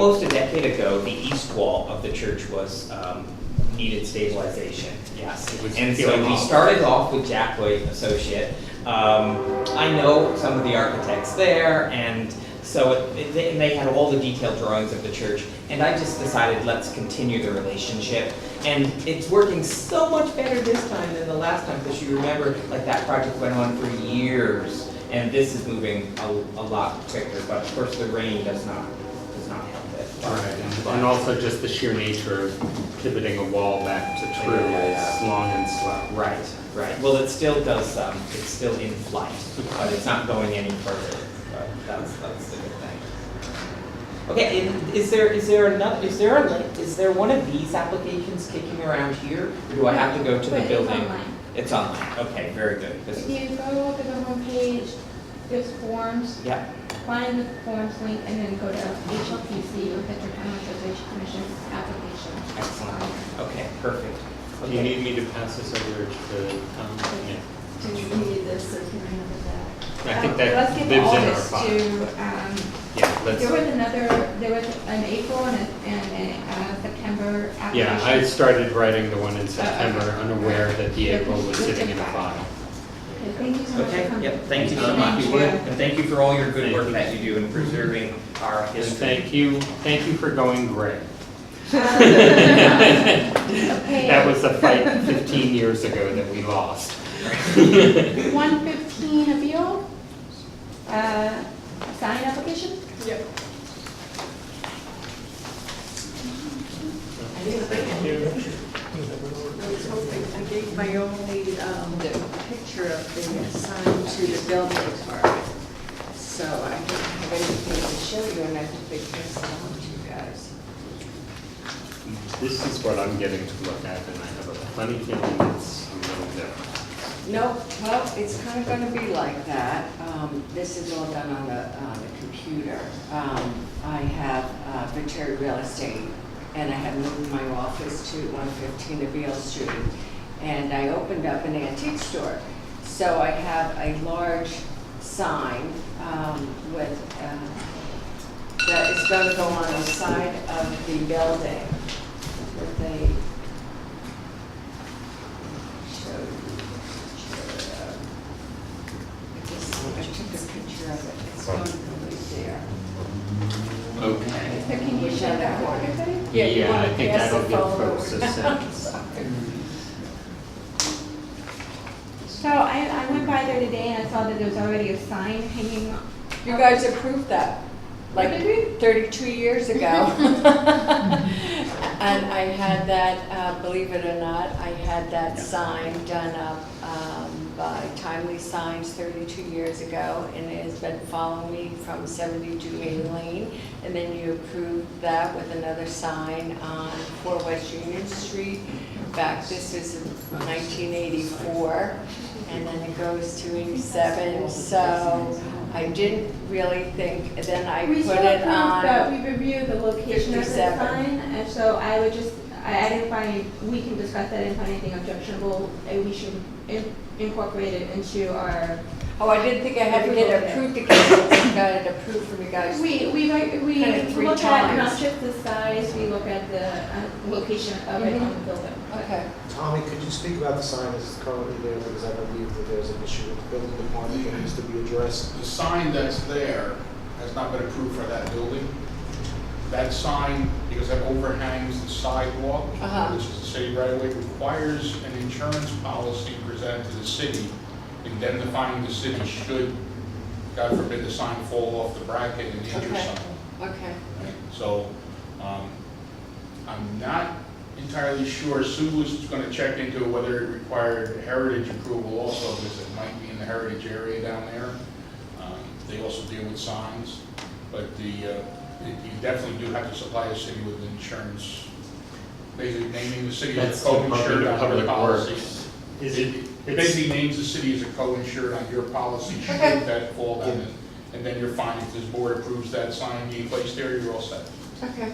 almost a decade ago, the east wall of the church was, needed stabilization, yes. And so we started off with Jack Lloyd Associate. I know some of the architects there, and so they had all the detailed drawings of the church, and I just decided let's continue the relationship. And it's working so much better this time than the last time, because you remember, like, that project went on for years, and this is moving a lot quicker, but of course the rain does not help it. Right, and also just the sheer nature of pivoting a wall back to true, it's long and slow. Right, right. Well, it still does, it's still in flight, but it's not going any further. But that's the good thing. Okay, is there one of these applications kicking around here? Or do I have to go to the building? It's online. It's online. Okay, very good. If you go to the homepage, there's forms. Yeah. Find the forms link and then go to HLPC or Veteran Conservation Commission application. Excellent. Okay, perfect. Do you need me to pass this over to yeah. Do you need this so you can remember that? I think that let's give lives all in our this file. to, Let's. there was an April and a September application. Yeah, I started writing the one in September, unaware that the April was sitting in the file. Okay, thank you so much. Okay, for coming. yep, thank you so much. And thank you for all your good work that you do in preserving our And history. thank you for going gray. Okay. That was a fight 15 years ago that we lost. 115 ABEEL, sign application? Yep. I was hoping, I gave my only picture of the sign to the building department. So I don't have anything to show you, and I have to pass it on to you guys. This is what I'm getting to look at, and I have a funny feeling it's a little different. No, well, it's kind of going to be like that. This is all done on the computer. I have VETERE Real Estate, and I have moved my office to 115 ABEEL Street. And I opened up an antique store. So I have a large sign with that is going to go on the side of the building with a I took a picture of it. It's going to be there. Okay. So can you share that for everybody? Yeah, you want I to think pass that'll the give phone folks a over. sense. So I went by there today and I saw that there's already a sign hanging. You guys approved that, like Did we? 32 years ago. And I had that, believe it or not, I had that sign done up by Timely Signs 32 years ago, and it has been following me from 72 Main Lane. And then you approved that with another sign on 4 West Union Street. Back, this is 1984, and then it goes to 87. So I didn't really think, and then I We put still it approved on. that we reviewed the location of the 57. sign, and so I would just, I didn't find, we can discuss that, I didn't find anything objectionable, and we should incorporate it into our. Oh, I didn't think I had to get it approved again. I got it approved from you guys. We Kind of 3 look at not times. just the size, we look at the location of it on the building. Okay. Tommy, could you speak about the sign that's currently there, because I believe that there's an issue with the building department that needs to be addressed. The sign that's there has not been approved for that building. That sign, because it overhangs the sidewalk, which is the city right away, requires an insurance policy presented to the city, indemnifying the city should, God forbid, the sign fall off the bracket and injure Okay. someone. Okay. Right? So, I'm not entirely sure. Sue was going to check into whether it required heritage approval also, because it might be in the heritage area down there. They also deal with signs, but you definitely do have to supply the city with insurance, basically naming the city as That's a co-insured Department of on your Public policy. Works. It basically names the city as a co-insured on your policy should Okay. that fall down, and then you're fine. If this board approves that sign being placed there, you're all set. Okay.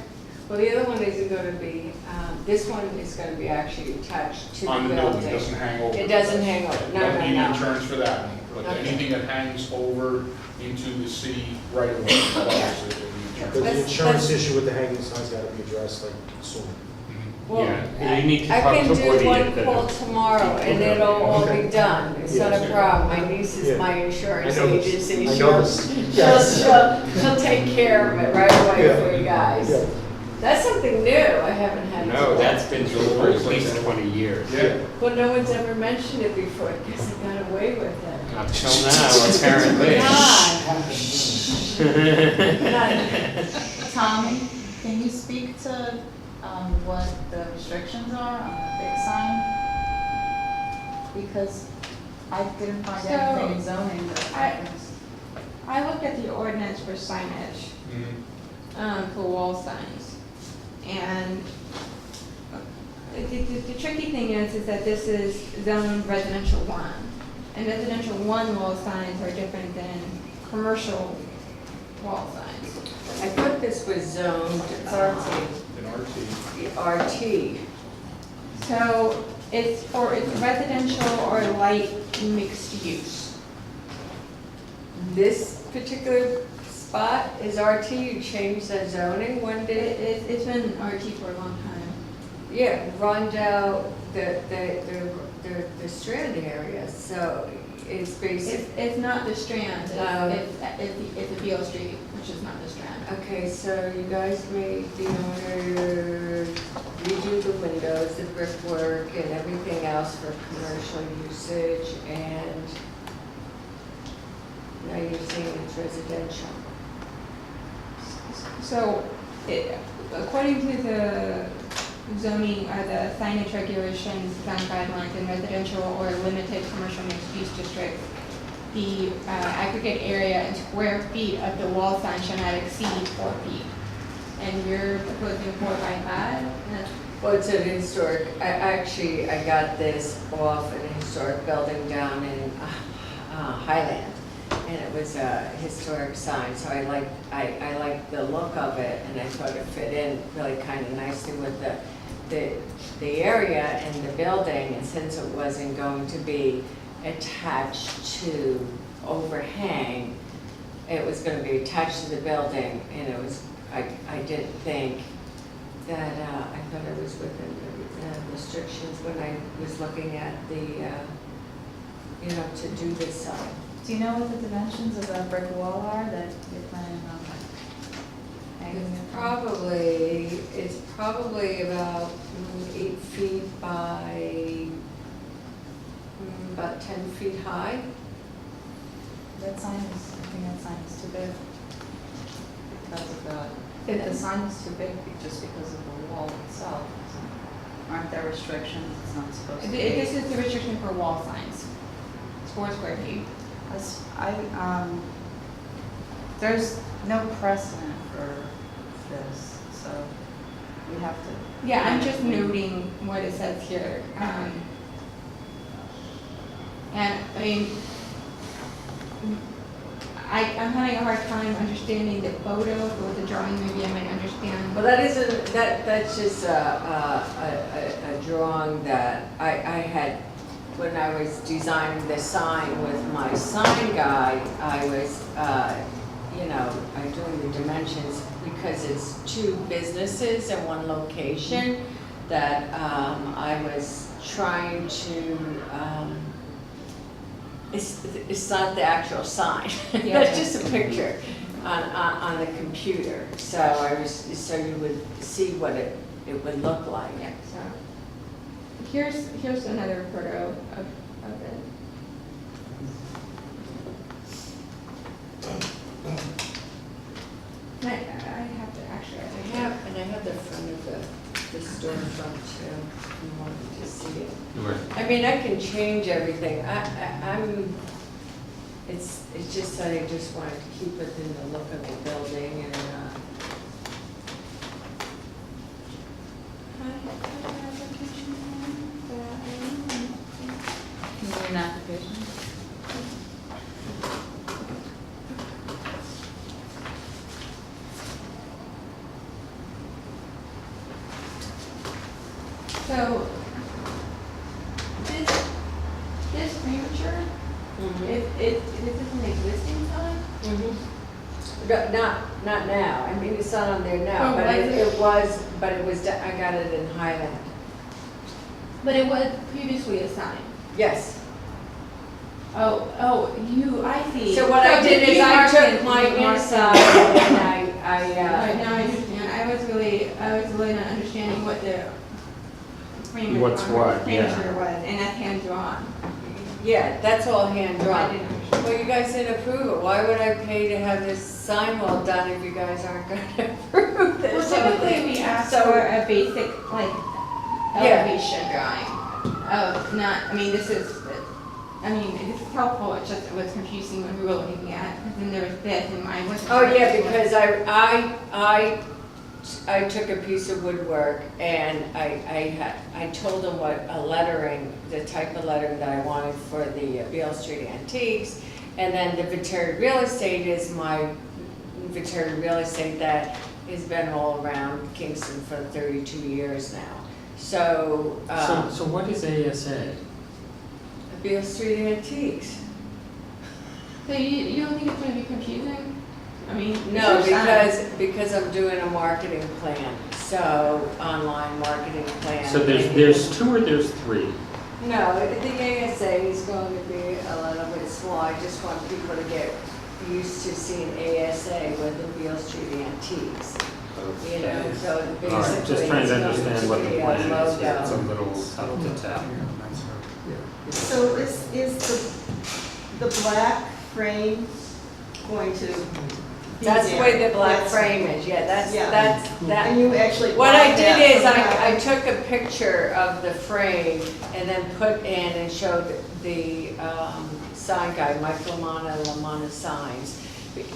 Well, the other one isn't going to be, this one is going to be actually attached to the On the building. building, it doesn't hang over. It doesn't hang over. No, Don't need no, no. insurance for that one, but Okay. anything that hangs over into the city right away, requires the insurance. But the Let's- insurance let's- issue with the hanging sign's gotta be addressed like soon. Well, Yeah, you need to I talk can to do Woody one at the- call tomorrow and it'll all be done. It's not a problem. My niece is Yeah. my insurance I know this. agency. I know this. Yes. She'll take care of it right away Yeah. for you guys. Yeah. That's something new. I haven't had. No, to- that's been for at least 20 years. Yeah. Well, no one's ever mentioned it before because I got away with it. Up till now, apparently. God. Tommy, can you speak to what the restrictions are on the big sign? Because I didn't find So, anything in zoning that I- referenced. I looked at the ordinance for signage, for wall signs. And the tricky thing is that this is zone residential one. And residential one wall signs are different than commercial wall signs. I thought this was zoned In RT. RT. So it's residential or light mixed use. This particular spot is RT. You changed the zoning one day. It's been RT for a long time. Yeah, Rondell, the Strand area, so it's basic. It's not the Strand, Oh. it's ABEEL Street, which is not the Strand. Okay, so you guys made the owner redo the windows, the brickwork, and everything else for commercial usage, and now you're saying it's residential. So, according to the zoning, or the signage regulations, zone guidelines in residential or limited commercial mixed-use district, the aggregate area in square feet of the wall sign shall not exceed 4 feet. And you're proposing 4 by 5? That's- Well, it's an historic, I got this off an historic building down in Highland, and it was a historic sign, so I liked the look of it, and I thought it fit in really kind of nicely with the area and the building, and since it wasn't going to be attached to overhang, it was gonna be attached to the building, and it was, I didn't think that, I thought it was within the restrictions when I was looking at the, to do this sign. Do you know what the dimensions of that brick wall are that you're planning on hanging it from? It's probably about 8 feet by about 10 feet high. That sign is, I think that sign is too big. Because of the sign is too big just because of the wall itself. Aren't there restrictions? It's not supposed to be. This is the restriction for wall signs. It's 4 square feet. There's no precedent for this, so we have to. Yeah, I'm just noting what it says here. And, I mean, I'm having a hard time understanding the photo, if it was a drawing, maybe I might understand. Well, that's just a drawing that I had, when I was designing the sign with my sign guy, I was, I'm doing the dimensions because it's 2 businesses in one location that I was trying to, it's not the actual sign, Yeah. it's just a picture on the computer. So you would see what it would look like. Yeah, so, here's another photo of it. I have to actually. I have the front of the storefront too, if you wanted to see it. Right. I mean, I can change everything. It's just that I just wanted to keep it in the look of the building and, Can you do an application? So, this furniture, Mhm. this is an existing sign? Not now, I mean, it's not on there now, Oh, but was it was, I got it in Highland. But it was previously a sign. Yes. Oh, I see. So what I did is you I marked took it, my you marked it. inside and Right, now I understand. I was really not understanding what the frame What's what, yeah. furniture was, and that's hand drawn. yeah, that's all hand I drawn. didn't understand. Well, you guys didn't approve it. Why would I pay to have this sign well done if you guys aren't gonna approve this? Well, typically we ask So- for a basic, like, Yeah. elevation drawing of not, I mean, this is helpful, it's just, it was confusing when we were looking at, because then there was this, and mine wasn't. Oh, yeah, sure. because I took a piece of woodwork and I told them what a lettering, the type of lettering that I wanted for the ABEEL Street Antiques. And then the VETERE Real Estate is my VETERE Real Estate that has been all around Kingston for 32 years now. So, So what is ASA? ABEEL Street Antiques. So you don't think it's gonna be confusing? I mean. No, it's your sign. because I'm doing a marketing plan, so online marketing plan. So there's two or there's three? No, the ASA is going to be a little bit small. I just want people to get used to seeing ASA with the ABEEL Street Antiques. You know, so basically. All right, just trying it's to going understand what the be a plan is, here. It's a logo. little tough to tell. So is the black frame going to be That's the way there? the black That's- frame is, yeah, that's, Yeah. that. And you actually. What I bought that did is from I her. took a picture of the frame and then put in and showed the sign guy, Mike Lamana Signs.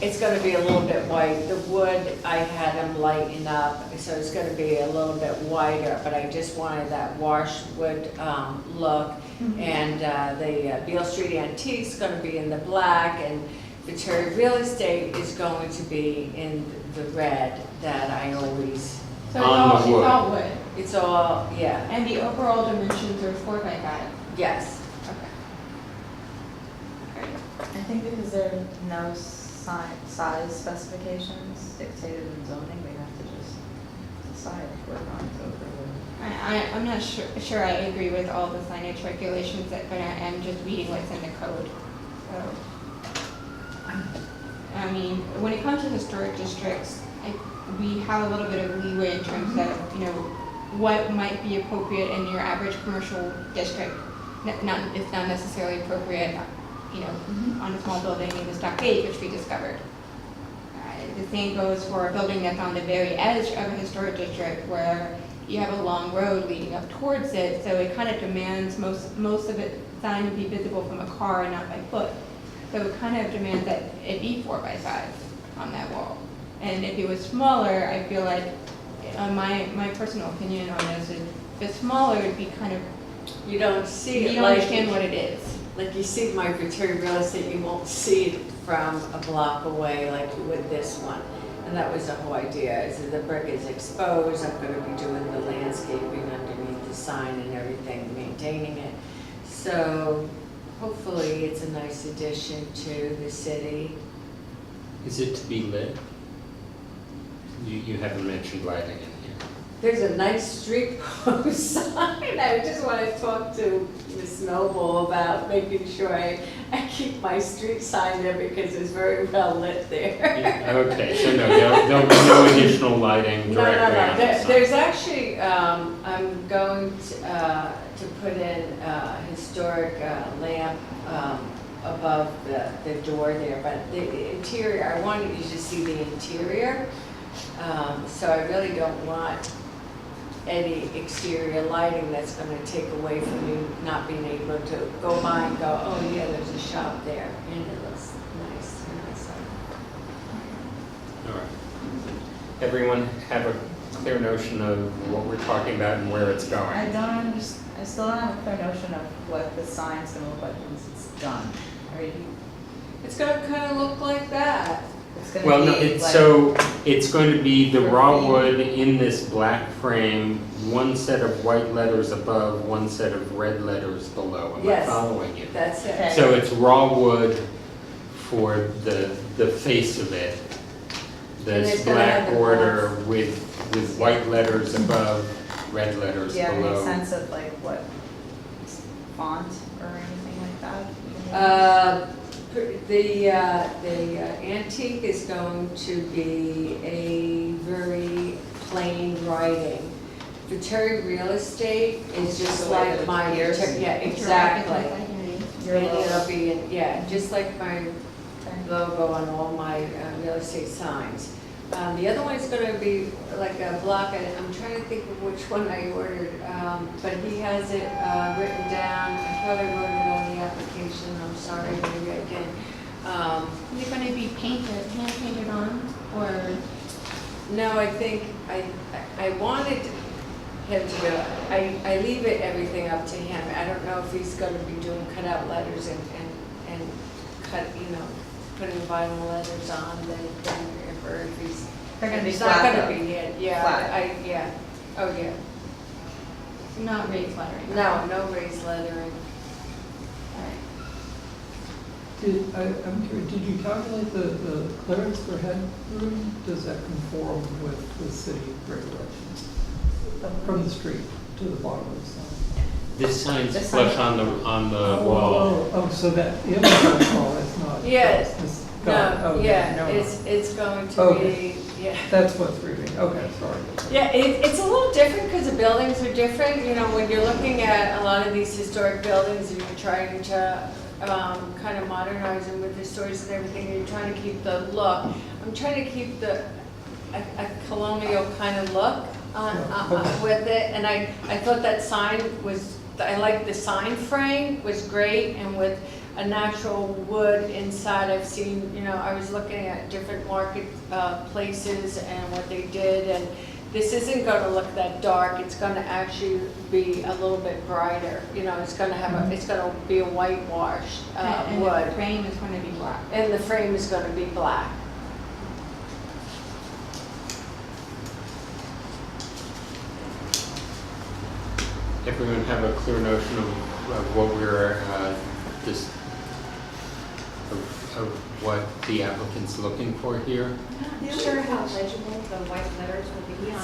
It's gonna be a little bit white. The wood, I had him lighten up, so it's gonna be a little bit whiter, but I just wanted that wash wood look. And the Beale Street Antique's gonna be in the black, and VETERE Real Estate is going to be in the red that I always, So On the wood. it's all wood, it's all, yeah, and the overall dimensions are 4x5. yes. Okay. I think because there are no size specifications dictated in zoning, we have to just decide if we're going to approve it. I'm not sure I agree with all the signage regulations, but I am just reading what's in the code. So, I mean, when it comes to historic districts, we have a little bit of leeway in terms of, you know, what might be appropriate in your average commercial district. It's not necessarily appropriate, you know, on a small building in the stockade, which we discovered. The same goes for a building that's on the very edge of a historic district where you have a long road leading up towards it, so it kind of demands most of it sign to be visible from a car and not by foot. So it kind of demands that it be 4x5 on that wall. And if it was smaller, I feel like, my personal opinion on this is, if it's smaller, it'd be kind of, You don't see it you don't like. understand what it is. Like you see my VETERE Real Estate, you won't see it from a block away like you would this one. And that was the whole idea, is that the brick is exposed, I'm gonna be doing the landscaping underneath the sign and everything, maintaining it. So hopefully it's a nice addition to the city. Is it to be lit? You haven't mentioned lighting in here. There's a nice street post sign. I just want to talk to Ms. Noble about making sure I keep my street sign there because it's very well lit there. Yeah, okay, so no, there'll be no additional lighting No, directly on the sign. There's actually, I'm going to put in a historic lamp above the door there, but the interior, I wanted you to see the interior. So I really don't want any exterior lighting that's going to take away from you not being able to go by and go, oh yeah, there's a shop there, and it looks nice. All right. Everyone have a clear notion of what we're talking about and where it's going? I don't understand, I still don't have a clear notion of what the sign's gonna look like once it's done. I mean, It's going to kind of look like that. it's gonna Well, no, be like. so it's going to be the raw Graffiti. wood in this black frame, one set of white letters above, one set of red letters below. Am I Yes. following you? That's it. Okay. So it's raw wood for the face of it, And this it's gonna have black the border blocks. with white letters above, red letters Do you have any below. sense of like what font or anything like that? The antique is going to be a very plain writing. VETERE Real Estate is just The way that like it my, appears. yeah, exactly. Your And logo. it'll be, yeah, just like my logo on all my real estate signs. The other one is gonna be like a block, I'm trying to think of which one I ordered, but he has it written down. I thought I wrote it on the application, I'm sorry, maybe I didn't. Is it gonna be painted, hand painted on, or? No, I think, I wanted him to go, I leave it, everything up to him. I don't know if he's gonna be doing cutout letters and cut, putting vinyl letters on, or if he's. They're gonna be It's flat, not though. gonna be hit, yeah, Flat. oh, yeah. Not raised lettering? No raised lettering. Alright. I'm curious, did you calculate the clearance for headroom? Does that conform with the city regulations? From the street to the bottom of the sign? This sign's This flush sign- on the wall. Oh, so that image wall is not. Yes. it's got- No, oh, yeah, no. it's going to Okay. be, yeah. That's what's reading, okay, sorry. Yeah, it's a little different because the buildings are different. When you're looking at a lot of these historic buildings and you're trying to kind of modernize them with the stories and everything, and you're trying to keep the look. I'm trying to keep a colonial kind of look with it, and I thought that sign was, I liked the sign frame, was great, and with a natural wood inside. I've seen, I was looking at different market places and what they did, and this isn't going to look that dark. It's going to actually be a little bit brighter. It's going to have it's going to be a whitewashed And wood, the frame is gonna be black. and the frame is going to be black. Everyone have a clear notion of what we're just of what the applicant's looking for here? Not sure how legible the white letters will be on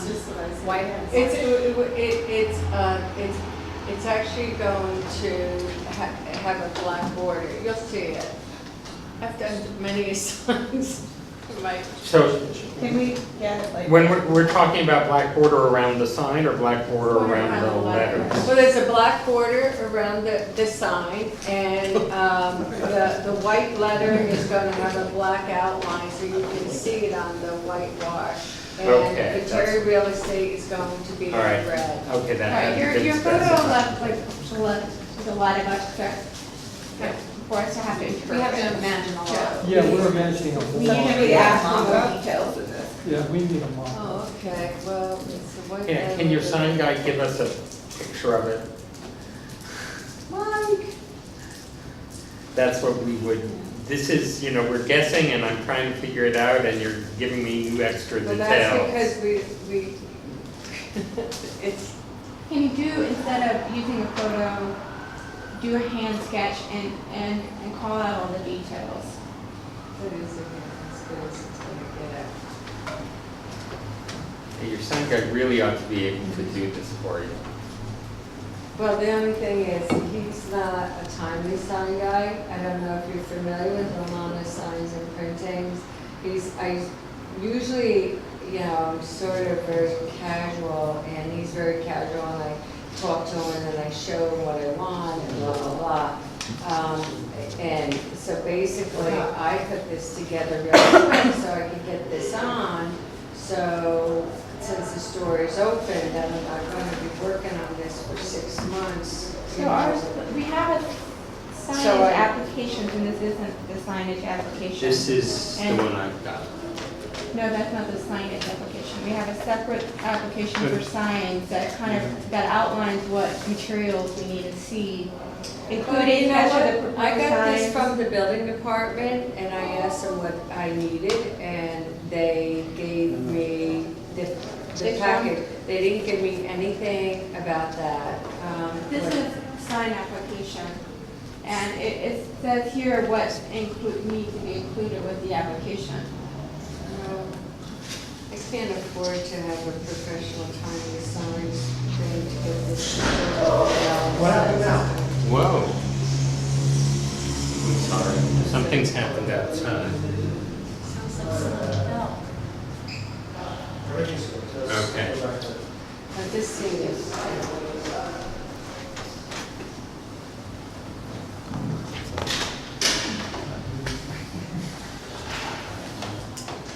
white. It's actually going to have a black border. You'll see it. I've done many signs. So Can we get like? when we're talking about black border around the sign or black border around the letters? Well, there's a black border around the sign, and the white lettering is going to have a black outline, so you can see it on the whitewash. Okay, And VETERE Real Estate is going to be in All right. red. Okay, that Alright, hasn't been your photo specified. left, there's a lot of extra, for us to have to interpret. We have to imagine a lot. Yeah, we're imagining a We need to wall. really add some more details in this. Yeah, we need a model. Oh, okay, well, it's the white. Can your sign guy give us a picture of it? Mike. That's what we would, this is, we're guessing and I'm trying to figure it out and you're giving me new extra Well, details. that's because we, it's, Can you do, instead of using a photo, do a hand sketch and call out all the details? it is as good as it's gonna get. Your sign guy really ought to be able to do this for you. Well, the only thing is, he's not a timely sign guy. I don't know if you're familiar with Romana signs and printings. I usually, I'm sort of very casual, and he's very casual, and I talk to him and I show him what I want and blah, blah, blah. And so basically, I put this together really quick so I could get this on. So since the store is open, then I'm not going to be working on this for 6 months. So ours, we have a So signage I- application, and this isn't the signage application. This is the And- one I've got. No, that's not the signage application. We have a separate application for signs that that outlines what materials we need to see, Well, including you know measure the what? I proposed got this signs. from the building department, and I asked them what I needed, and they gave me the This package. They didn't give me anything about that. This what- is sign application, and it says here what needs to be included with the application. just can't afford to have a professional timing sign thing to get this. What happened now? Whoa. I'm sorry. Something's happened outside. Okay. This thing is.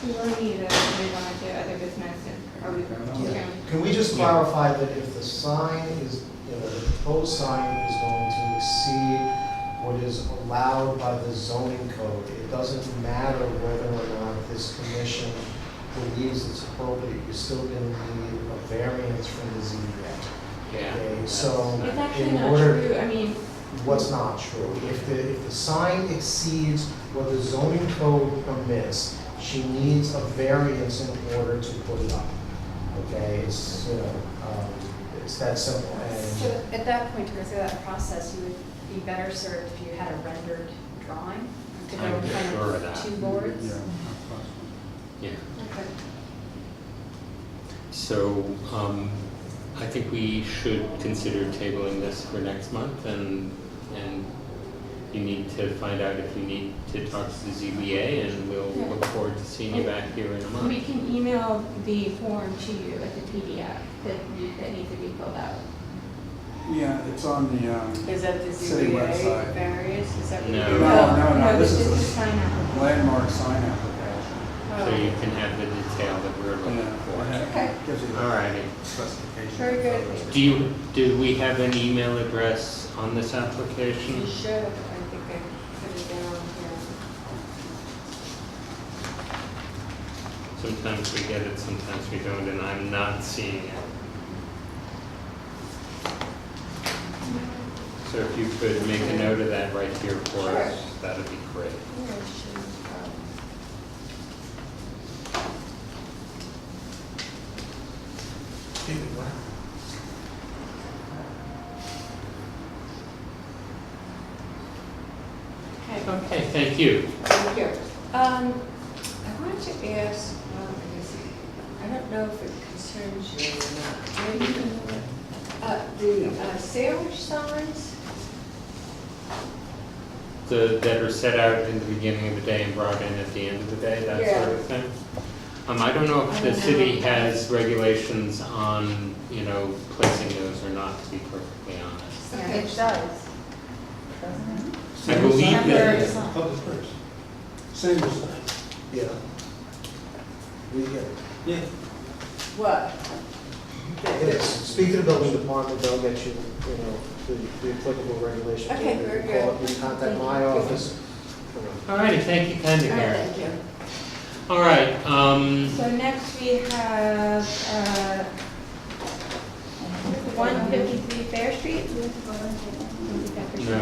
We really need to move on to other business, and are we? Yeah. Can we just clarify that if the sign is, you know, the proposed sign is going to exceed what is allowed by the zoning code, it doesn't matter whether or not this commission believes it's appropriate, you're still going to need a variance from the ZBA. Yeah. Okay, so It's actually in not order, true, I mean, what's not true? If the sign exceeds what the zoning code permits, she needs a variance in order to put it up. Okay, it's, you know, it's that simple. So And at that point, to go through that process, you would be better served if you had a rendered drawing to go I'm in front sure of of that. two boards. Yeah. Okay. So, I think we should consider tabling this for next month, and you need to find out if you need to talk to the ZBA, and we'll look forward to seeing you back here in a we month. can email the form to you as a PDF that needs to be filled out. Yeah, it's on the Is that the city ZBA website. variance? Is that what No. you're No, this is a a sign application. landmark sign application. So you can have the detail that we're And looking then for. it gives you the Alrighty. specification. Very good. Do we have an email address on this application? You should, I think I put it down here. Sometimes we get it, sometimes we don't, and I'm not seeing it. So if you could make a note of that right here for us, that'd be great. Yeah, it should, David, wow. Okay. Okay, thank you. Thank you. I wanted to ask, I don't know if it concerns you or not. Maybe you know the sandwich signs? That are set out in the beginning of the day and brought in at the end of the day, that sort of thing? I don't know if the city has regulations on, placing those or not, to be perfectly honest. Yeah, it does, doesn't it? I believe Temporary that, sign. Public works. Same as Yeah. We get it. Yeah. What? Yes, speak to the building department, they'll get you, the applicable regulations. Okay, You very can call- good. You contact my office. all righty, thank you kindly, All right, Mary. thank you. All right, So next we have, 153 Fair Street. No.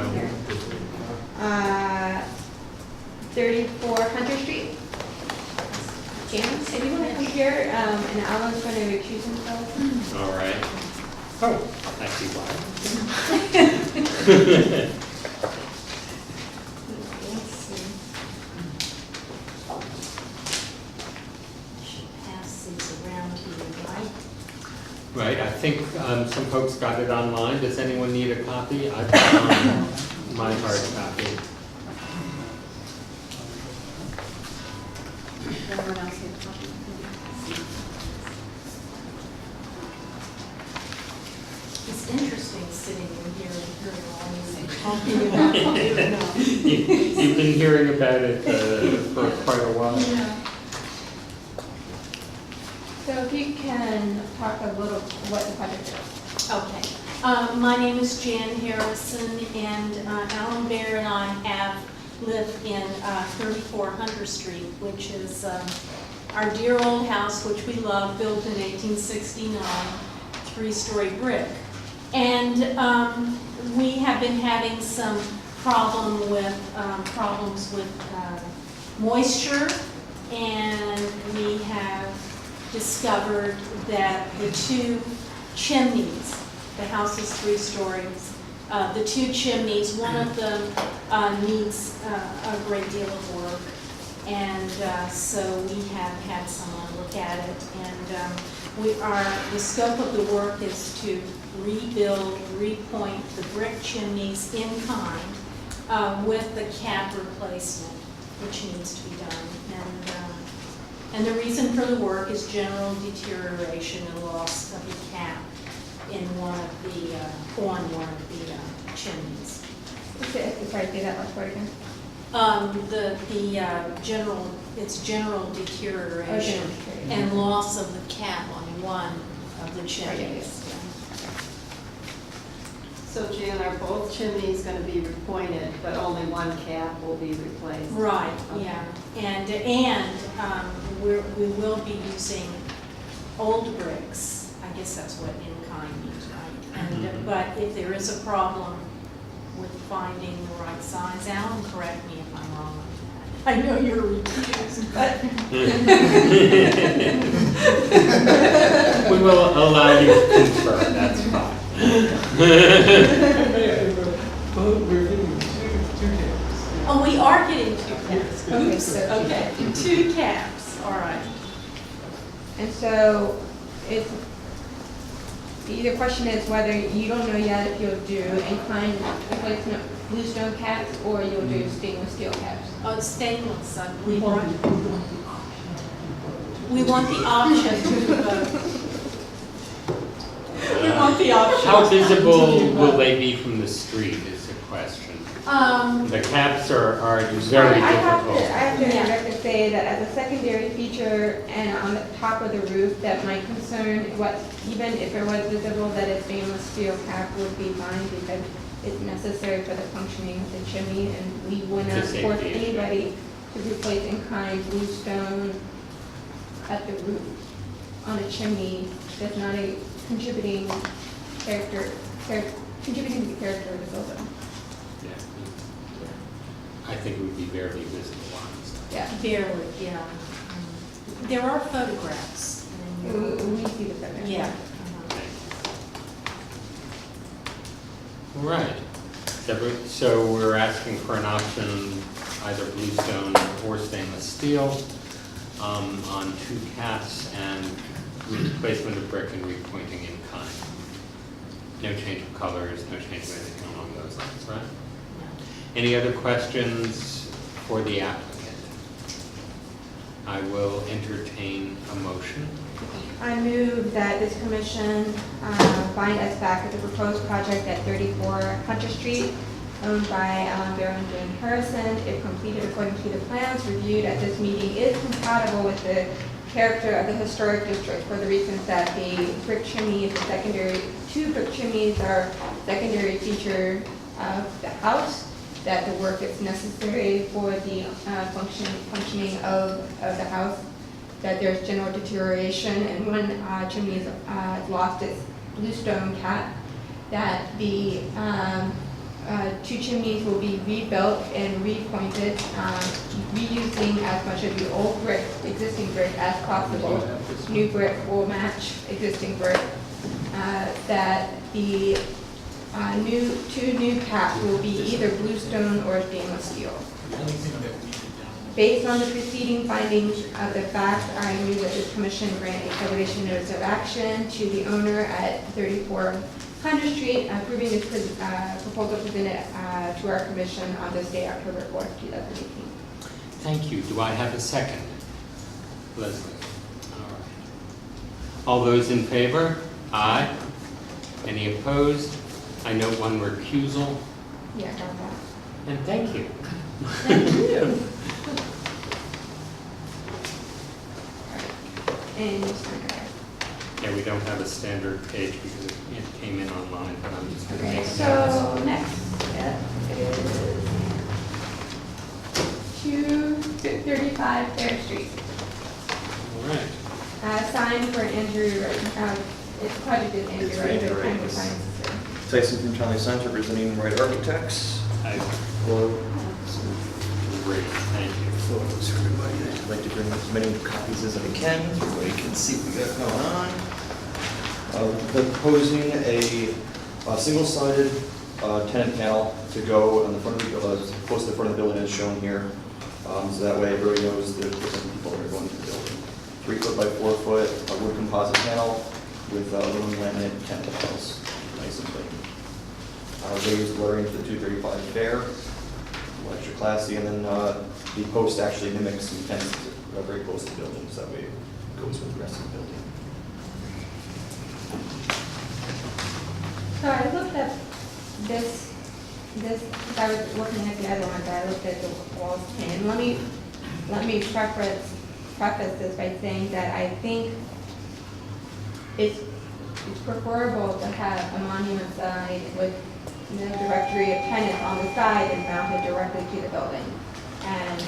34 Hunter Street. James, if you want to come here, and Alan's going to recuse himself. all right. Oh, I see why. Let's see. Should pass these around to you, right? Right, I think some folks got it online. Does anyone need a copy? I've got my hard copy. Everyone else need a copy? It's interesting sitting in here and hearing all these talking about it. You've been hearing about it for quite a while. So if you can talk a little what the project is. Okay. My name is Jan Harrison, and Alan Bear and I live in 34 Hunter Street, which is our dear old house, which we love, built in 1869, three-story brick. And we have been having some problems with moisture, and we have discovered that the two chimneys, the house is 3 stories, the two chimneys, one of them needs a great deal of work. And so we have had someone look at it, and the scope of the work is to rebuild, repoint the brick chimneys in kind with the cap replacement, which needs to be done. And the reason for the work is general deterioration and loss of the cap in on one of the chimneys. Sorry, say that last part again. It's general deterioration and loss of the cap on one of the chimneys. So Jan, are both chimneys going to be repointed, but only one cap will be replaced? Right, Okay. yeah. And we will be using old bricks. I guess that's what in kind means, right? And but if there is a problem with finding the right size, Alan, correct me if I'm wrong on that. I know you're recused, but We will allow you to confer, that's fine. We're getting two caps. oh, we are getting 2 caps. Okay, Oops, so- okay, 2 caps, all right. And so the question is whether you don't know yet if you'll do inclined replacement bluestone caps or you'll do stainless steel caps. Oh, it's stainless, I believe, right? We want the option to we want the option. How visible will they be from the street is the question. The caps are very I have to Yeah. interject and say that as a secondary feature and on the top of the roof, that my concern, even if it was visible, that a stainless steel cap would be fine because it's necessary for the functioning of the chimney, and we would not It's a force safety issue. anybody to replace in-kind bluestone at the roof on a chimney. That's not a contributing to the character of the building. Yeah. I think it would be barely visible, honestly. Yeah. Barely, yeah. There are photographs. We see the photo. Yeah. All right. So we're asking for an option, either bluestone or stainless steel, on 2 caps and replacement of brick and repointing in kind. No change of colors, no change of anything along those lines, right? Any other questions for the applicant? I will entertain a motion. I move that this commission find as fact that the proposed project at 34 Hunter Street, owned by Alan Barrow and Jim Harrison, if completed according to the plans reviewed at this meeting, is compatible with the character of the historic district for the reasons that the brick chimney is a secondary, 2 brick chimneys are secondary feature of the house, that the work is necessary for the functioning of the house, that there's general deterioration, and one chimney is lost its bluestone cap, that the 2 chimneys will be rebuilt and repointed, reusing as much of the old brick, existing brick as possible. New brick will match existing brick. That the 2 new caps will be either bluestone or stainless steel. Based on the preceding findings of the fact, I move that this commission grant a preservation notice of action to the owner at 3400 Street, approving this proposal presented to our commission on this day, October 4th, 2018. Thank you. Do I have a second? Leslie. All right. All those in favor? Aye. Any opposed? I note 1 recusal. Yeah, got that. And thank you. Thank you. And Yeah, we don't have a standard page because it came in online, but I'm just going to okay, make so notes. next step is 235 Fair Street. All right. Sign for Andrew, it's project is Andrew, It's right? Andrew, But right, Andrew yes. signs, so. Tyson from Charlie Signs representing Wright Architects. Hello. Great, thank you. Photos for everybody. I'd like to bring as many copies as I can so everybody can see what we got going on. We're proposing a single-sided tenant panel to go on the front of the, close to the front of the building as shown here. So that way everybody knows that there's some people that are going to the building. 3 foot by 4 foot, a wood composite panel with aluminum laminate chemical panels, nice and clean. Raised lettering for the 235 fair, extra classy, and then the post actually mimics some fences that are very close to the building, so that way it goes with the rest of the building. So I looked at this, because I was looking at the other ones, I looked at the walls and let me preface this by saying that I think it's preferable to have a monument sign with no directory of tenants on the side and mounted directly to the building. And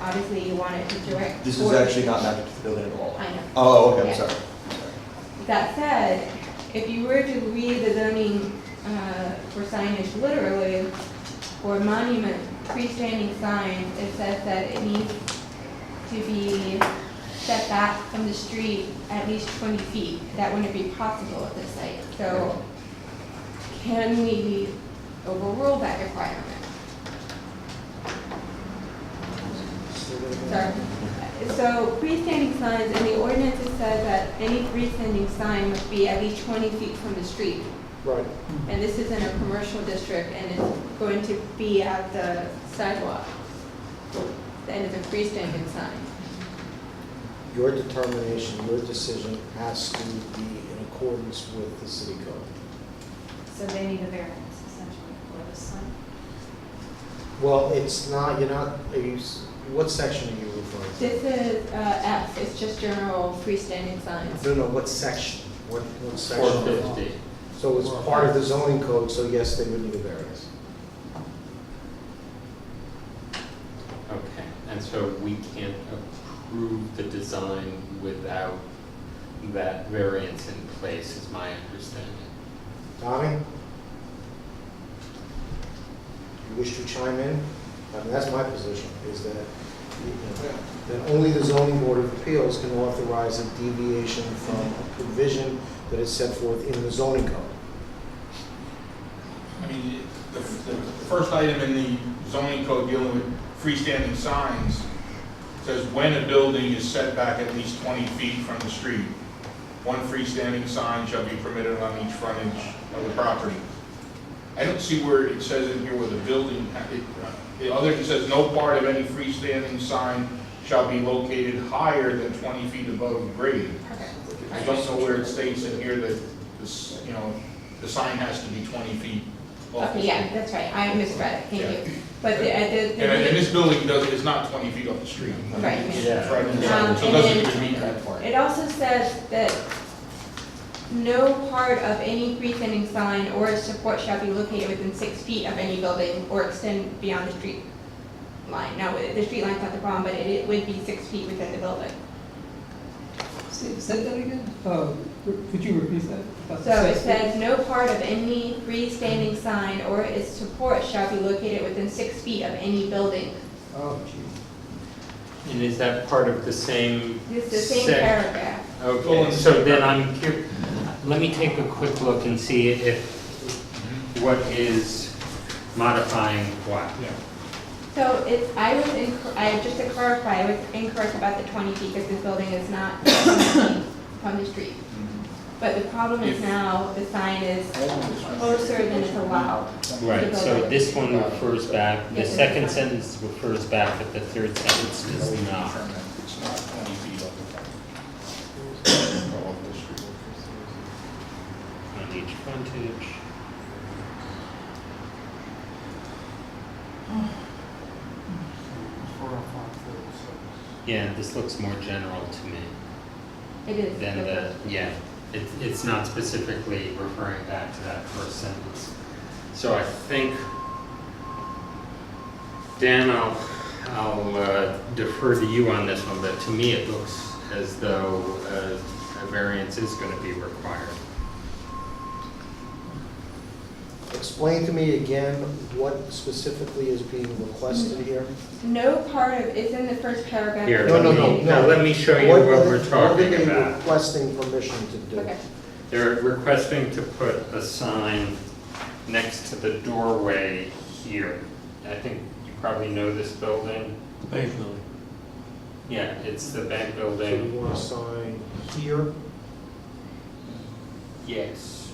obviously you want it to direct. This is actually not mounted to the building at all. I know. Oh, okay, Yeah. I'm sorry. That said, if you were to read the zoning for signage literally, for monument freestanding signs, it says that it needs to be set back from the street at least 20 feet. That wouldn't be possible at this site. So can we overrule that requirement? Sorry. So freestanding signs, in the ordinance it says that any freestanding sign must be at least 20 feet from the street. Right. And this is in a commercial district and it's going to be at the sidewalk. And it's a freestanding sign. Your determination, your decision has to be in accordance with the city code. So they need a variance essentially for this sign. Well, it's not, what section are you referring to? This is F, it's just general freestanding signs. No, what section? What section? 450. So it's part of the zoning code, so yes, they would need a variance. Okay, and so we can't approve the design without that variance in place, is my understanding. Tommy? You wish to chime in? I mean, that's my position, is that, that only the zoning board of appeals can authorize a deviation from a provision that is set forth in the zoning code. I mean, the first item in the zoning code dealing with freestanding signs says when a building is set back at least 20 feet from the street, one freestanding sign shall be permitted on each frontage of the property. I don't see where it says in here where the building, it says no part of any freestanding sign shall be located higher than 20 feet above grade. I don't know where it states in here that this, the sign has to be 20 feet off the Okay, yeah, street. that's right, I misread it, thank Yeah. you. But And this building is not 20 feet off the street. Right. It's right in the Um, center, so it and doesn't then- even meet that part. It also says that no part of any freestanding sign or its support shall be located within 6 feet of any building or extend beyond the street line. Now, the street line's not the problem, but it would be 6 feet within the building. Say that again? Could you repeat that? About the So it 6 feet? says, no part of any freestanding sign or its support shall be located within 6 feet of any building. Oh, gee. And is that part of the same? It's the same sec- paragraph. Okay, so then I'm curious, let me take a quick look and see if, what is modifying what. So just to clarify, I was incorrect about the 20 feet because this building is not 20 feet from the street. But the problem is now the sign is closer than is allowed. Right, so this one refers back, the Yes, second it's- sentence refers back, but the third sentence does not. It's not 20 feet off the front. Off the street. On each frontage. Yeah, this looks more general to me It is. than it's not specifically referring back to that first sentence. So I think, Dan, I'll defer to you on this one, but to me it looks as though a variance is going to be required. Explain to me again what specifically is being requested here. No part of, it's in the first paragraph. Here, No, no, let me- no, no. let me show you What what are we're they- talking What are about. they requesting permission to do? Okay. They're requesting to put a sign next to the doorway here. I think you probably know this building. Bank building. Yeah, it's the bank So you building. want a sign here? Yes.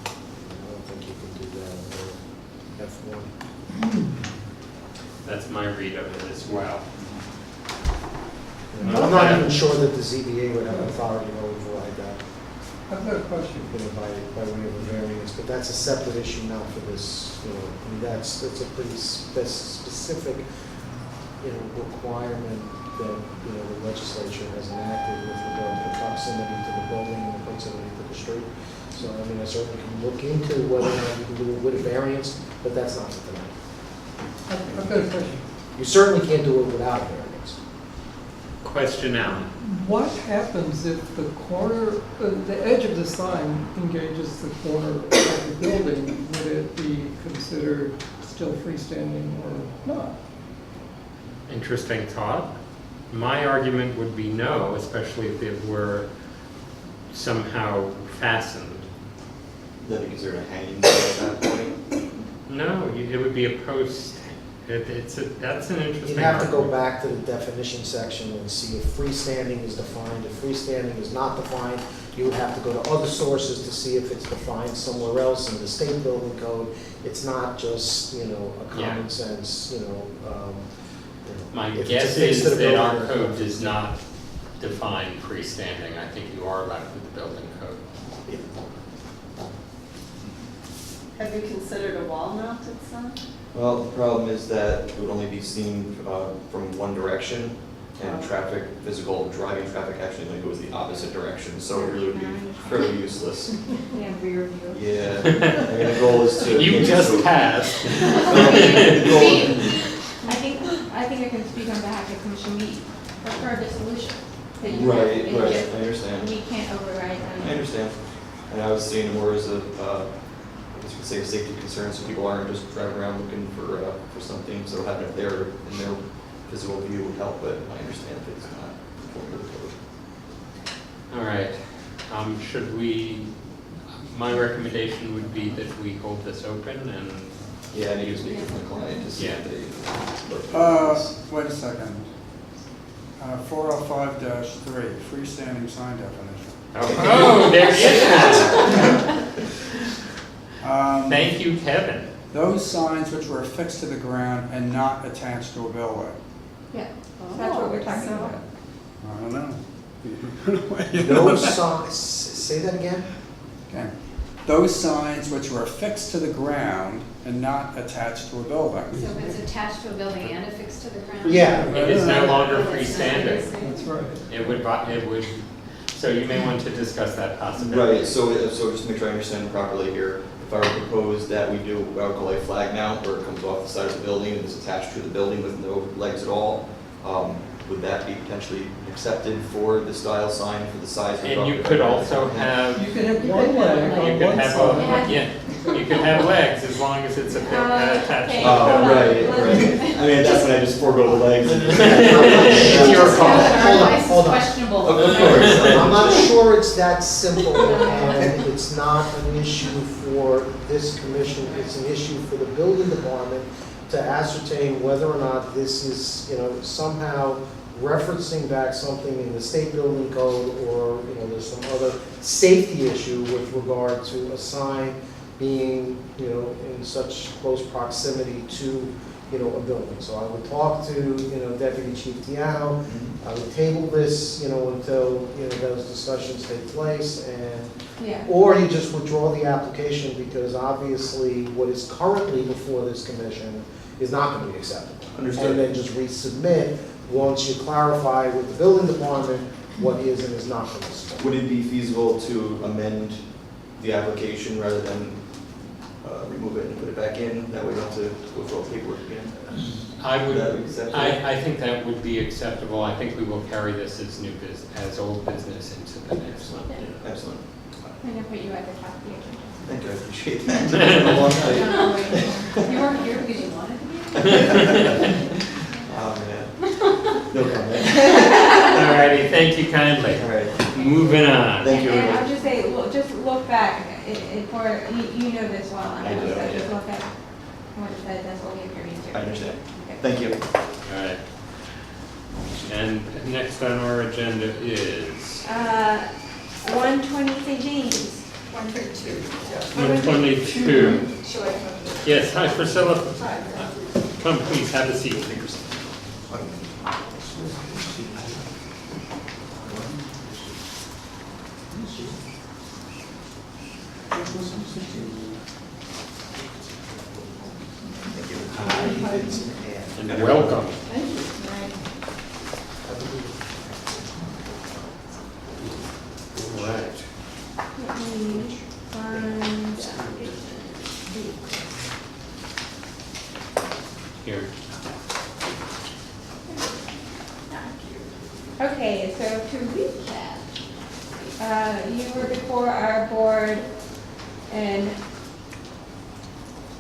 I don't think you can do that on F1. That's my read of it as well. I'm not even sure that the ZBA would have authority to override that, I've got a question. by way of a variance, but that's a separate issue now for this, I mean, that's a pretty specific, requirement that, the legislature has enacted with regard to the proximity to the building and the proximity to the street. So, I mean, I certainly can look into whether or not you can do it with a variance, but that's not for tonight. I've got a question. You certainly can't do it without a variance. Question, Alan. What happens if the corner, the edge of the sign engages the corner of the building? Would it be considered still freestanding or not? Interesting thought. My argument would be no, especially if it were somehow fastened. Then you consider a hanging sign at that point? No, it would be a post. That's an interesting You'd have to go argument. back to the definition section and see if freestanding is defined. If freestanding is not defined, you would have to go to other sources to see if it's defined somewhere else in the state building code. It's not just, a common sense, My if it's guess affixed to is the that our building. code does not define freestanding. I think you are allowed with the building code. Have you considered a wall-mounted sign? Well, the problem is that it would only be seen from one direction, and physical driving traffic actually only goes the opposite direction, so it really would be fairly useless. Yeah, rear view. Yeah, I mean, the goal is to. You just passed. The goal- I think I can speak on behalf of the commission. We prefer the solution that you have. Right, It's right, just- I understand. We can't override I them. understand. And I was seeing more as a, I guess you could say a safety concern, so people aren't just driving around looking for something, so having it there in their physical view would help, but I understand if it's not conformed to the code. All right. Should we, my recommendation would be that we hold this open and, Yeah, I need to speak with my client to see if they. Wait a second. 405-3, freestanding sign definition. oh, there it is. Thank you, Kevin. Those signs which were affixed to the ground and not attached to a building. Yeah, that's what we're talking so- about. I don't know. No signs, say that again? Okay. Those signs which were affixed to the ground and not attached to a building. So if it's attached to a building and affixed to the ground? Yeah. It is no longer Oh, it's not freestanding. freestanding. That's right. It would, so you may want to discuss that possibility. Right, so just to make sure I understand properly here, if I were to propose that we do what I would call a flag mount, where it comes off the side of the building and is attached to the building with no legs at all, would that be potentially accepted for the style sign for the size? And you could also have, You could have one leg you on could one have, side. you could have legs as long as it's attached to okay. the Oh, building. right, right. I mean, that's when I just forego the legs. It's your call. Our Hold on, advice is hold on. questionable. Of course. I'm not sure it's that simple, and it's not an issue for this commission, it's an issue for the building department to ascertain whether or not this is, somehow referencing back something in the state building code, or, there's some other safety issue with regard to a sign being, in such close proximity to, a building. So I would talk to, Deputy Chief Tiano, I would table this, until, those discussions take place, and, Yeah. or you just withdraw the application, because obviously what is currently before this commission is not going to be acceptable. Understood. And then just resubmit once you clarify with the building department what is and is not permissible. Would it be feasible to amend the application rather than remove it and put it back in? That way we don't have to go through all the paperwork again? I would, That would be acceptable? I think that would be acceptable. I think we will carry this as new business, as old business into the next one. Yeah, excellent. I'm gonna put you at the top of the agenda. Thank you, I appreciate that. It's been a long night. You weren't here because you wanted to be? Oh, man. No comment. All righty, thank you kindly. All right. Moving on. Thank you, And everyone. I'll just say, just look look back, you know this well, and I do, so just yeah. look at what it says, that's what we agree to. I understand. Okay. Thank you. All right. And next on our agenda is 120 St. James. 132. 122. Shall I come? Yes, hi Priscilla. Come, please, have a seat. And welcome. All right. Let me find, Here. okay, so to recap, you were before our board in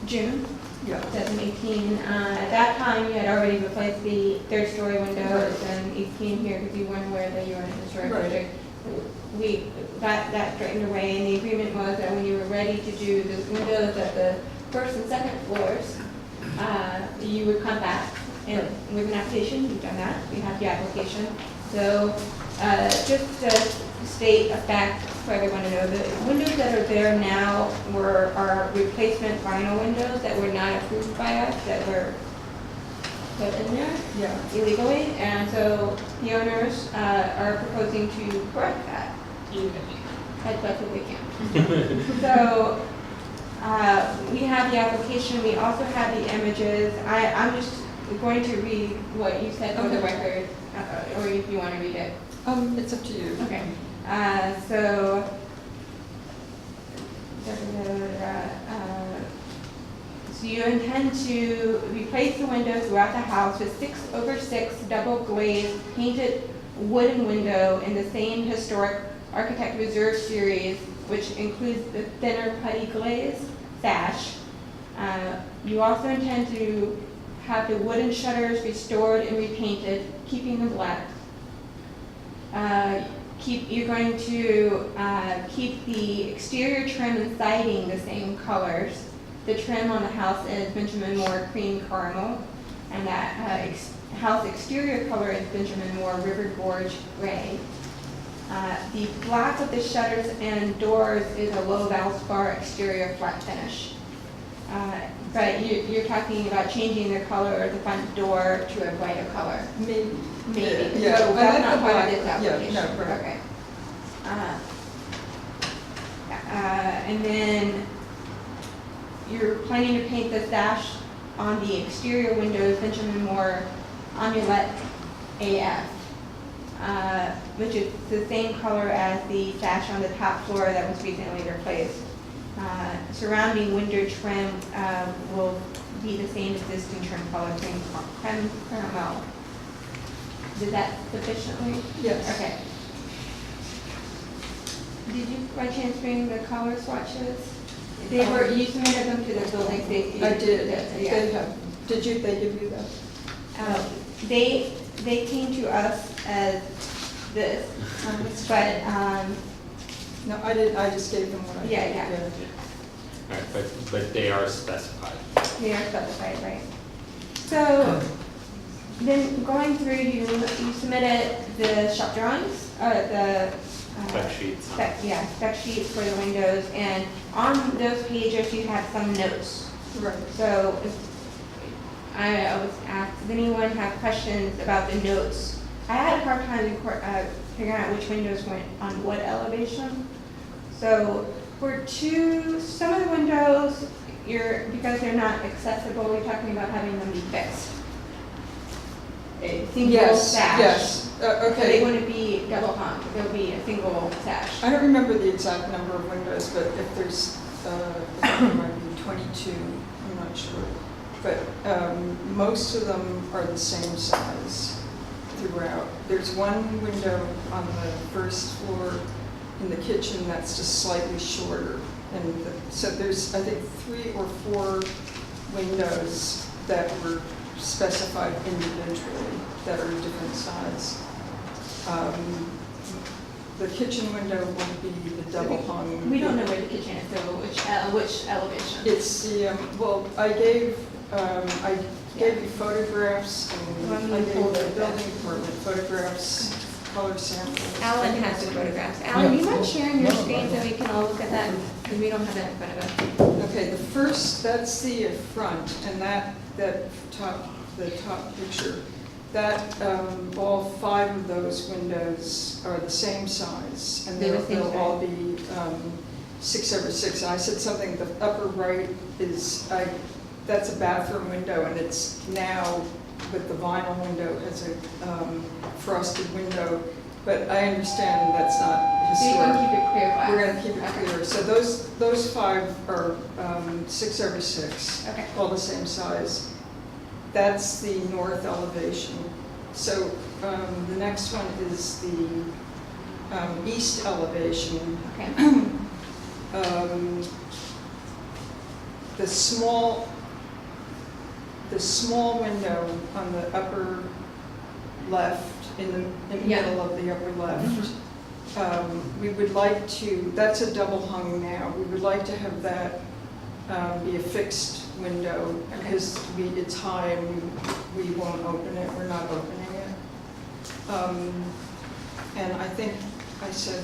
June 2018. At that time, you had already replaced the third-story windows, and you came here because you weren't aware that you were in a historic district. We got that straightened away, and the agreement was that when you were ready to do the windows at the first and second floors, you would come back and with an application. You've done that. You have the application. So just to state a fact for everyone to know, the windows that are there now are replacement vinyl windows that were not approved by us, that were put in there illegally. And so the owners are proposing to correct that as best as we can. So we have the application. We also have the images. I'm just going to read what you said for the record, or if you want to read it. It's up to you. Okay. So you intend to replace the windows throughout the house with 6/6 double glazed painted wooden window in the same historic Architect Reserve series, which includes the thinner putty glaze sash. You also intend to have the wooden shutters restored and repainted, keeping them black. You're going to keep the exterior trim and siding the same colors. The trim on the house is Benjamin Moore cream caramel, and that house exterior color is Benjamin Moore River Gorge gray. The black of the shutters and doors is a low Valspar exterior flat finish. But you're talking about changing the color of the front door to a brighter color. Maybe. Maybe. Yeah, So I that's like not the part of black. this application. Yeah, no, right. Okay. And then you're planning to paint the sash on the exterior windows Benjamin Moore Amulet AF, which is the same color as the sash on the top floor that was recently replaced. Surrounding window trim will be the same existing trim color, creme caramel. Did that sufficiently? Yes. Okay. Did you by chance bring the color swatches? They were, you submitted them to the building safety. I did. Yeah. They have. They give you that? They came to us as this, but, No, I didn't. I just gave them what I did. Yeah. All right, but they are specified. they are specified, right? So, then going through, you submitted the shop drawings, the Spec sheets. spec sheets for the windows, and on those pages you have some notes. Right. So I was asked, does anyone have questions about the notes? I had a hard time figuring out which windows went on what elevation. So for some of the windows, because they're not accessible, you're talking about having them be fixed. A single sash. Yes. So Okay. they wouldn't be double hung, they'll be a single sash. I don't remember the exact number of windows, but if there's, it might be 22, I'm not sure. But most of them are the same size throughout. There's one window on the first floor in the kitchen that's just slightly shorter. And so there's, I think, 3 or 4 windows that were specified individually that are different size. the kitchen window would be the double hung. We don't know where the kitchen is, so which elevation? It's the, well, I gave you photographs, and I gave the building department photographs, color samples. Alan has the photographs. Alan, do you mind sharing your screen so we can all look at that? Because we don't have that in front of us. Okay, the first, that's the front, and the top picture, that, all 5 of those windows are the same size, and They're the same they'll all be 6/6. I said something, the upper right is, that's a bathroom window, and it's now with the vinyl window as a frosted window, but I understand that's not So you're going to historic. keep it clear glass? We're gonna keep it Okay. clear. So those 5 are 6/6, Okay. all the same size. That's the north elevation. So the next one is the east elevation. Okay. The small window on the upper left, in the Yeah. middle of the upper left, we would like to, that's a double hung now, we would like to have that be a fixed window, because it's high and we won't open it, we're not opening it. And I think I said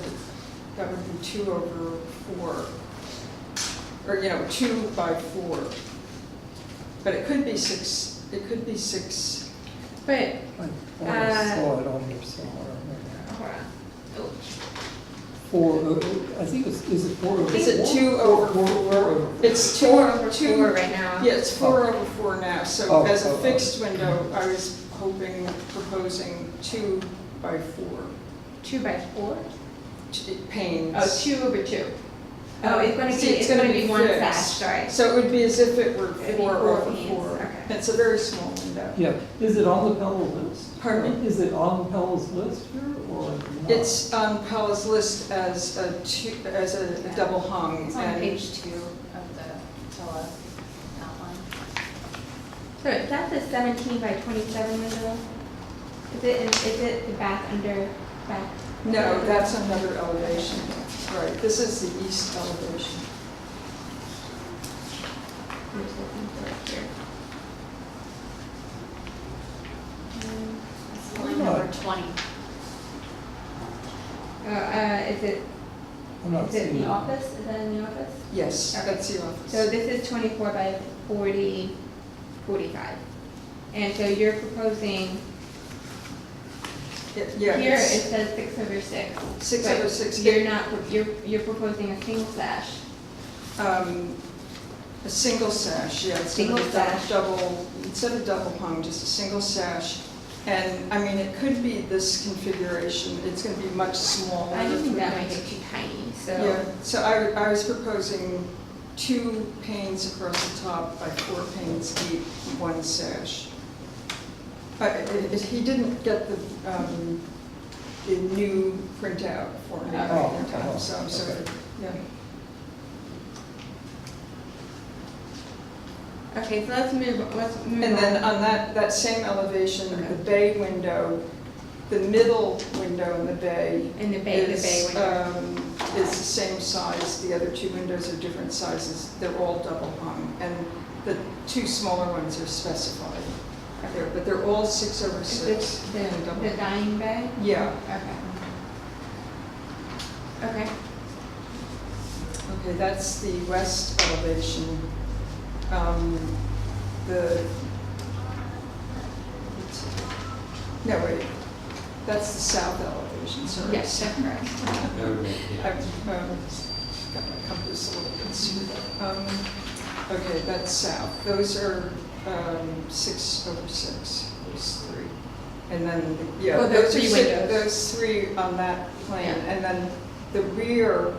that would be 2/4, or, 2 by 4. But it could be 6, But, Uh, I saw it on here somewhere. hold on. Oh, 4, I think is it 4 over? Is it 2/4? It's 4/4 right now. Yeah, it's 4/4 now, so Oh, as a oh, oh. fixed window, I was proposing 2 by 4 2 by 4? panes. Oh, 2/2. Oh, it's gonna See, be, it's gonna be one fixed. sash, sorry. So it would be as if it were It'd be 4/4. 4 panes, okay. It's a very small window. Yeah, is it on the Pella list? Pardon me? Is it on Pella's list here, or not? It's on Paula's list as a double hung. It's on and- page 2 of the Tella outline. So is that the 17 by 27 window? Is it the back under, back? No, that's another elevation. Right, this is the east elevation. I'm just looking for it here. It's line number 20. Is it, I'm not is it seeing the it. office? Is that in the office? Yes, Okay. that's the office. So this is 24 by 40, 45. And so you're proposing, Yeah, here it it's says 6/6. 6/6. But you're not, you're proposing a single sash. A single sash, yeah. Single sash. Instead of double hung, just a single sash. And, I mean, it could be this configuration, it's gonna be much smaller. I just think that might get too tiny, so. Yeah, so I was proposing 2 panes across the top by 4 panes deep, 1 sash. He didn't get the new printout for me Oh, in time, so I'm sorry, yeah. Okay, so let's move on. And then on that same elevation, the bay window, the middle window in the bay In the bay window. is the same size. The other 2 windows are different sizes. They're all double hung. And the 2 smaller ones are specified there, but they're all 6/6. Is it and double the hung. dining bay? Yeah. Okay. Okay, that's the west elevation. No, wait, that's the south elevation, sorry. Yes, that's correct. Okay, yeah. I've got my compass a little bit skewed. Okay, that's south. Those are 6/6, those 3. And then, yeah, Oh, those those are 3 windows. those 3 on that plan. Yeah. And then the rear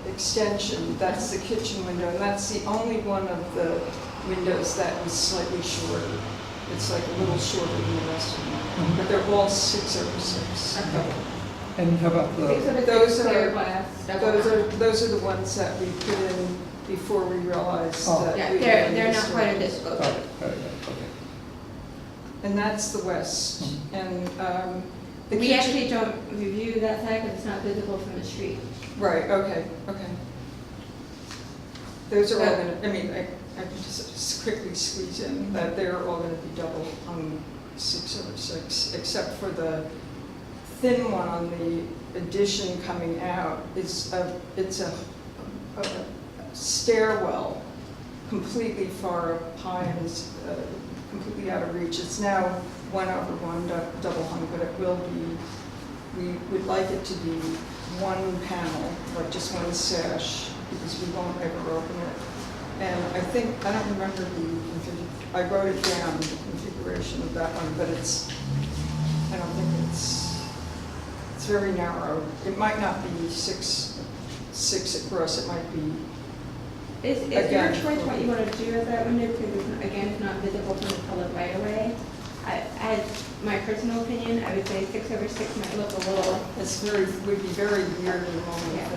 extension, that's the kitchen window, and that's the only one of the windows that is slightly shorter. It's like a little shorter than the rest of them, but they're all 6/6. Okay. And how about the, So it's Those clear are- glass, double Those are the ones that we put in before we realized Oh. that. Yeah, we they're wanted not to part of store. this scope. okay. And that's the west. And The We kitchen- actually don't review that side because it's not visible from the street. Right, okay. Those are all gonna, I mean, I can just quickly squeeze in that they're all gonna be double hung 6/6, except for the thin one on the addition coming out. It's a stairwell, completely far up high and is completely out of reach. It's now 1/1 double hung, but it will be, we would like it to be one panel, like just one sash, because we won't ever open it. And I think, I don't remember I wrote it down, the configuration of that one, but it's, I don't think it's very narrow. It might not be 6 across, it might be, It's your Again, choice what you want to do with that window, because again, it's not visible from the public right away. As my personal opinion, I would say 6/6 might look a little, would be very weird in the moment. Yeah.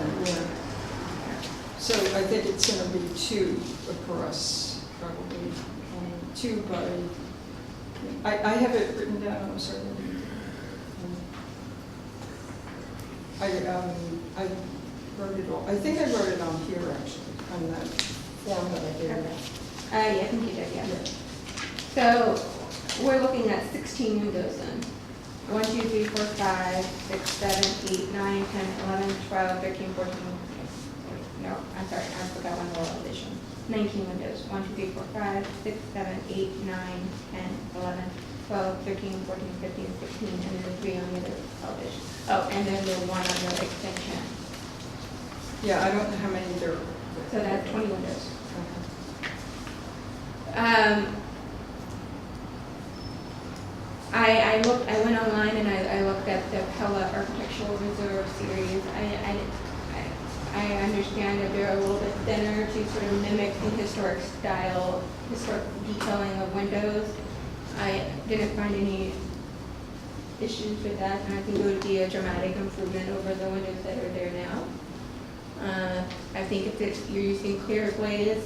So I think it's gonna be 2 across, probably, 2 by, I have it written down, I'm sorry. I wrote it all, I think I wrote it on here actually, on that form that I gave you. yeah, I think you did, yeah. So we're looking at 16 windows then. 1, 2, 3, 4, 5, 6, 7, 8, 9, 10, 11, 12, 13, 14. No, I'm sorry, I forgot one more addition. 19 windows. 1, 2, 3, 4, 5, 6, 7, 8, 9, 10, 11, 12, 13, 14, 15, 16, and then the 3 on the other elevation. Oh, and then the 1 on the extension. Yeah, I don't know how many there are. So that's 20 windows. I went online and I looked at the Pella Architectural Reserve series. I understand that they're a little bit thinner to sort of mimic the historic style, historic detailing of windows. I didn't find any issues with that, and I think it would be a dramatic improvement over the windows that are there now. I think if you're using clear glaze,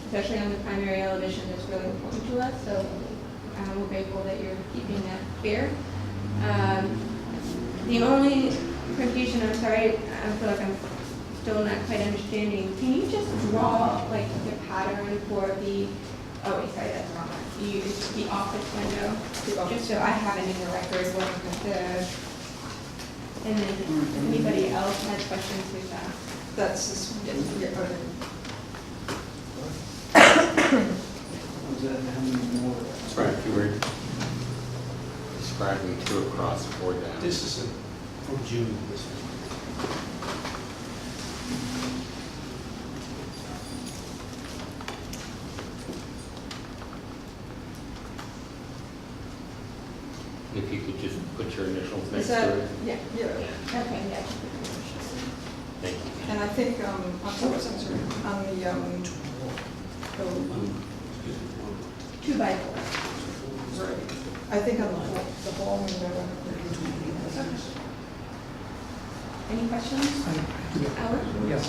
especially on the primary elevation, it's really important to us, so we're grateful that you're keeping that clear. The only confusion, I'm sorry, I feel like I'm still not quite understanding. Can you just draw like the pattern for the, oh wait, sorry, that's the wrong one. The office window, just so I have it in the record what the, and then if anybody else has questions with that. That's this one. Yeah, okay. That's right, if you were describing 2 across, 4 down. This is for June, this one. If you could just put your initials next Is that, to it. yeah, Okay, yeah. Thank you. and I think, I'm sorry, on the, 2 by 4. right, I think on the whole window. Any questions? Alan? Yes.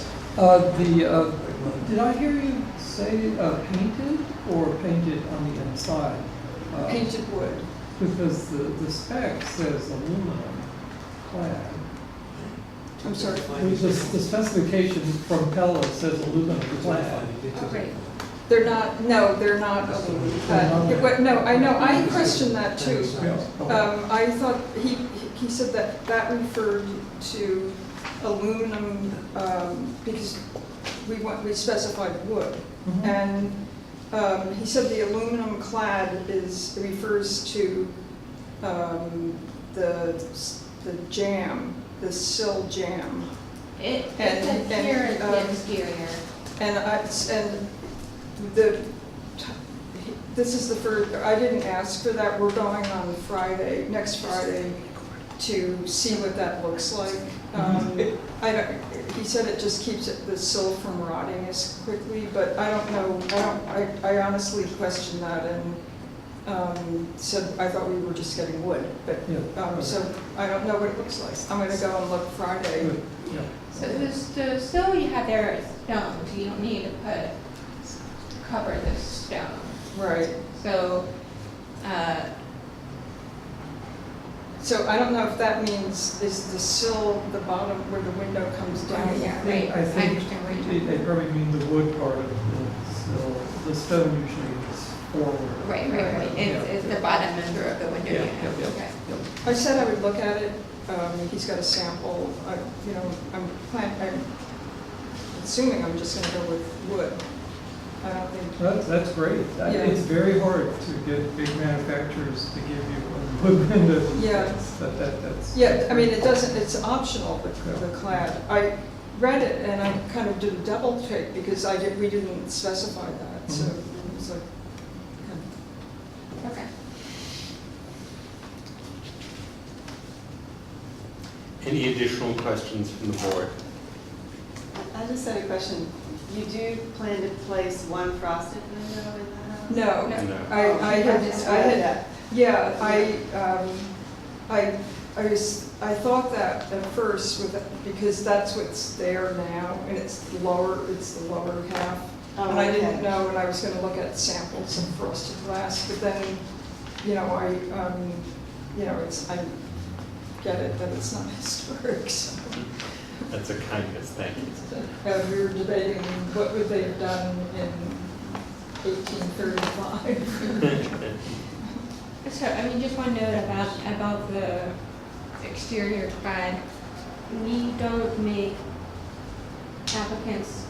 Did I hear you say painted or painted on the inside? Painted wood. Because the spec says aluminum clad. I'm sorry. The specification from Pella says aluminum clad. Oh, great. They're not, no, they're not aluminum. No, I know, I questioned that too. I thought, he said that referred to aluminum, because we specified wood. Mhm. And he said the aluminum clad refers to the jamb, the sill jamb. It And- says and, here is the um, exterior. And this is the first, I didn't ask for that, we're going on Friday, next Friday, to see what that looks like. He said it just keeps the sill from rotting as quickly, but I don't know, I honestly questioned that and said I thought we were just getting wood, but, so I don't know what it looks like. I'm gonna go and look Friday. So the sill you have there is stone, so you don't need to cover the stone. Right. So, So I don't know if that means, is the sill the bottom where the window comes down? Yeah, right, I I think understand what you're they probably mean the wood part of the sill. The stone usually is forward. Right, it's the bottom member of the window Yeah, unit, yeah, yeah. okay. I said I would look at it. He's got a sample. I'm assuming I'm just gonna go with wood. I don't think. That's great. Yeah. It's very hard to get big manufacturers to give you a wood window. Yeah. That's. Yeah, I mean, it doesn't, it's optional, the clad. I read it and I kind of did a double take because we didn't specify that, so it was like. Okay. Any additional questions from the board? I just had a question. You do plan to place one frosted window in the house? No, No. I had, that. yeah, I thought that at first because that's what's there now and it's the lower half. Oh, And I okay. didn't know, and I was gonna look at samples of frosted glass, but then, I get it that it's not historic, so. That's a kindness, thank you. We were debating what would they have done in 1835. So, just one note about the exterior clad. We don't make applicants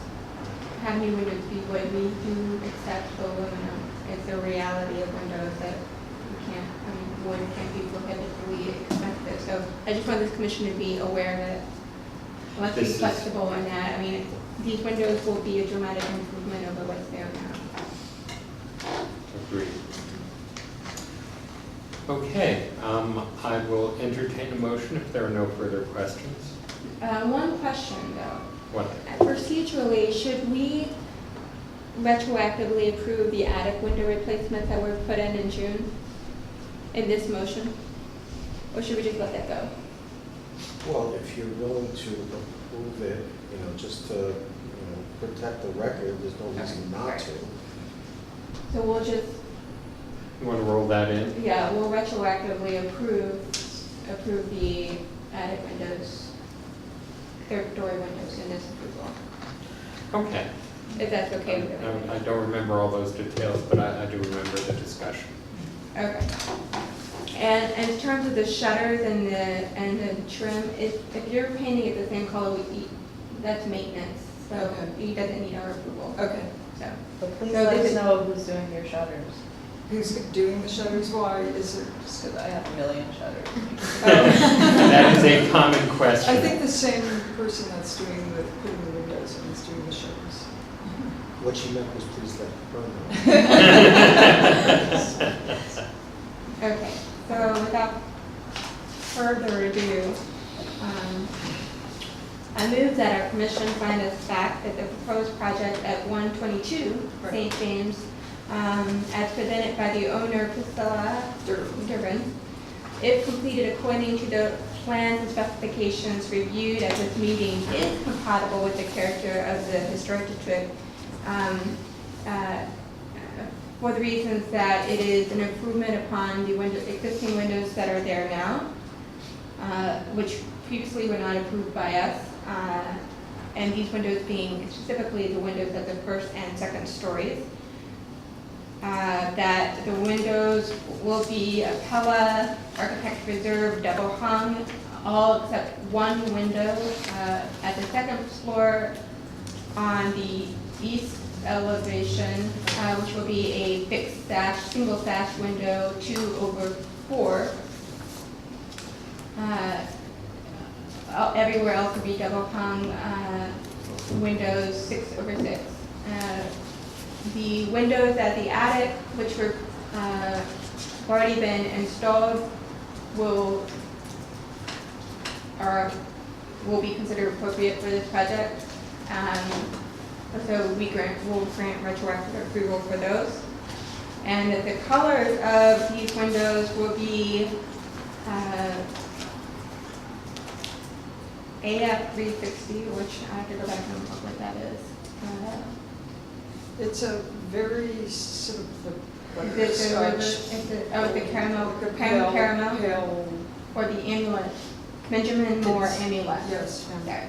have new windows be wood. We do accept the aluminum. It's a reality of windows that wood can't be prohibitively expensive. So I just want this commission to be aware that let's be flexible in that. These windows will be a dramatic improvement over what's there now. Agreed. Okay, I will entertain a motion if there are no further questions. One question though. What? Procedurally, should we retroactively approve the attic window replacements that were put in June in this motion? Or should we just let that go? Well, if you're willing to approve it, just to, protect the record, there's no reason not to. So we'll just, You want to roll that in? yeah, we'll retroactively approve the attic windows, third story windows in this approval, Okay. if that's okay with everybody. I don't remember all those details, but I do remember the discussion. Okay. And in terms of the shutters and the trim, if you're painting it the same color, that's maintenance, so it doesn't need our approval. Okay. So, But please So let this us is- know who's doing your shutters. Who's doing the shutters? Why is it? Just because I have a million shutters. That is a common question. I think the same person that's putting the windows in is doing the shutters. What she meant was please let her know. okay, so without further ado, I move that our commission find as fact that the proposed project at 122 St. James, as presented by the owner Priscilla Durbin, if completed according to the plans and specifications reviewed at this meeting, is compatible with the character of the historic district, for the reasons that it is an improvement upon the existing windows that are there now, which previously were not approved by us, and these windows being specifically the windows at the first and second stories. That the windows will be a Pella Architect Reserve double hung, all except one window at the second floor on the east elevation, which will be a fixed sash, single sash window, 2/4. Everywhere else will be double hung windows, 6/6. The windows at the attic, which were already been installed, will be considered appropriate for this project. So we'll grant retroactive approval for those. And that the colors of these windows will be AF360, which I have to go back and look what that is. It's a very sort of Is it the scotch. the caramel, Like a caramel? pale or the amulet, Benjamin Moore It's- amulet? Yes. Okay.